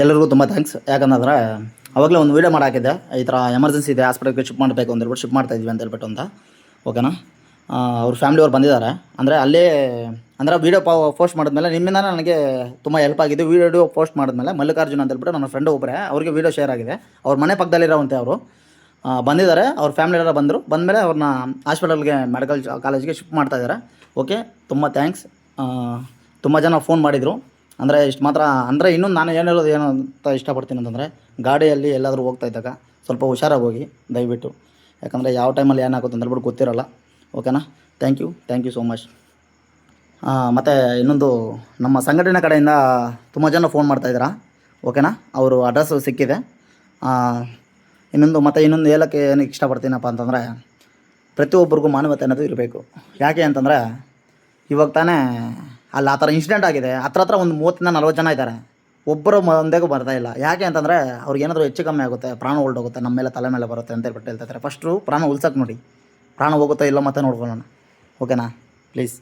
ಎಲ್ಲರಿಗೂ ತುಂಬ ಥ್ಯಾಂಕ್ಸ್. ಯಾಕಂದ್ರೆ ಅವಾಗಲೇ ಒಂದು ವೀಡಿಯೋ ಮಾಡಿ ಹಾಕಿದ್ದೆ, ಈ ಥರ ಎಮರ್ಜೆನ್ಸಿ ಇದೆ, ಹಾಸ್ಪಿಟಲ್ಗೆ ಶಿಫ್ಟ್ ಮಾಡಬೇಕು ಅಂತ ಹೇಳ್ಬಿಟ್ಟು ಶಿಫ್ಟ್ ಮಾಡ್ತಾಯಿದ್ವಿ ಅಂತ ಹೇಳ್ಬಿಟ್ಟು ಅಂತ. ಓಕೆನಾ. ಅವ್ರ ಫ್ಯಾಮಿಲಿಯವ್ರು ಬಂದಿದ್ದಾರೆ. ಅಂದರೆ ಅಲ್ಲೇ ಅಂದರೆ ವೀಡಿಯೋ ಪೋಸ್ಟ್ ಮಾಡಿದ್ಮೇಲೆ ನಿಮ್ಮಿಂದ ನನಗೆ ತುಂಬ ಹೆಲ್ಪ್ ಆಗಿದೆ. ವೀಡಿಯೋ ಪೋಸ್ಟ್ ಮಾಡಿದ್ಮೇಲೆ ಮಲ್ಲಿಕಾರ್ಜುನ್ ಅಂತ ಹೇಳ್ಬಿಟ್ಟು ನನ್ನ ಫ್ರೆಂಡ್ ಒಬ್ಬರೇ, ಅವ್ರಿಗೆ ವೀಡಿಯೋ ಶೇರ್ ಆಗಿದೆ. ಅವ್ರ ಮನೆ ಪಕ್ಕದಲ್ಲಿರೋವಂತೆ ಅವರು ಬಂದಿದ್ದಾರೆ. ಅವ್ರ ಫ್ಯಾಮಿಲಿ ಎಲ್ಲ ಬಂದಮೇಲೆ ಅವ್ರನ್ನ ಹಾಸ್ಪಿಟಲ್ಗೆ ಮೆಡಿಕಲ್ ಕಾಲೇಜಿಗೆ ಶಿಫ್ಟ್ ಮಾಡ್ತಾಯಿದ್ದಾರೆ. ಓಕೆ, ತುಂಬ ಥ್ಯಾಂಕ್ಸ್. ತುಂಬ ಜನ ಫೋನ್ ಮಾಡಿದರು. ಅಂದರೆ ಇಷ್ಟು ಮಾತ್ರ. ಅಂದರೆ ಇನ್ನೊಂದು ನಾನು ಏನು ಹೇಳೋದು ಏನು ಅಂತ ಇಷ್ಟಪಡ್ತೀನಿ ಅಂತಂದರೆ, ಗಾಡಿಯಲ್ಲಿ ಎಲ್ಲಾದರೂ ಹೋಗ್ತಾ ಇದ್ದಾಗ ಸ್ವಲ್ಪ ಹುಷಾರಾಗಿ ಹೋಗಿ ದಯವಿಟ್ಟು. ಯಾಕಂದರೆ ಯಾವ ಟೈಮಲ್ಲಿ ಏನಾಗುತ್ತೆ ಅಂತ ಹೇಳ್ಬಿಟ್ಟು ಗೊತ್ತಿರೋಲ್ಲ. ಓಕೆನಾ. Thank you so much. ಮತ್ತು ಇನ್ನೊಂದು, ನಮ್ಮ ಸಂಘಟನೆ ಕಡೆಯಿಂದ ತುಂಬ ಜನ ಫೋನ್ ಮಾಡ್ತಾಯಿದ್ದೀರಾ. ಓಕೆನಾ. ಅವರು ಅಡ್ರೆಸ್ಸು ಸಿಕ್ಕಿದೆ. ಇನ್ನೊಂದು ಹೇಳೋಕ್ಕೆ ಏನಕ್ಕೆ ಇಷ್ಟಪಡ್ತೀನಪ್ಪ ಅಂತಂದರೆ, ಪ್ರತಿಯೊಬ್ಬರಿಗೂ ಮಾನವತೆ ಅನ್ನೋದು ಇರಬೇಕು. ಯಾಕೆ ಅಂತಂದರೆ, ಇವಾಗ ತಾನೇ ಅಲ್ಲಿ ಆ ಥರ ಇನ್ಸಿಡೆಂಟ್ ಆಗಿದೆ. ಹತ್ರ ಒಂದು 30-40 ಜನ ಇದ್ದಾರೆ. ಒಬ್ಬರು ಒಂದೇಗೂ ಬರ್ತಾಯಿಲ್ಲ. ಯಾಕೆ ಅಂತಂದರೆ, ಅವ್ರಿಗೇನಾದರೂ ಹೆಚ್ಚು ಕಮ್ಮಿ ಆಗುತ್ತೆ, ಪ್ರಾಣ ಹೊರಟೋಗುತ್ತೆ, ನಮ್ಮ ಮೇಲೆ ತಲೆ ಮೇಲೆ ಬರುತ್ತೆ ಅಂತ ಹೇಳ್ಬಿಟ್ಟು ಹೇಳ್ತಾಯಿದ್ದಾರೆ. ಫಸ್ಟು ಪ್ರಾಣ ಉಳ್ಸೋಕೆ ನೋಡಿ. ಪ್ರಾಣ ಹೋಗುತ್ತೋ ಇಲ್ಲೋ ಮತ್ತೆ ನೋಡ್ಕೊಳ್ಳೋಣ. ಓಕೆನಾ. ಪ್ಲೀಸ್.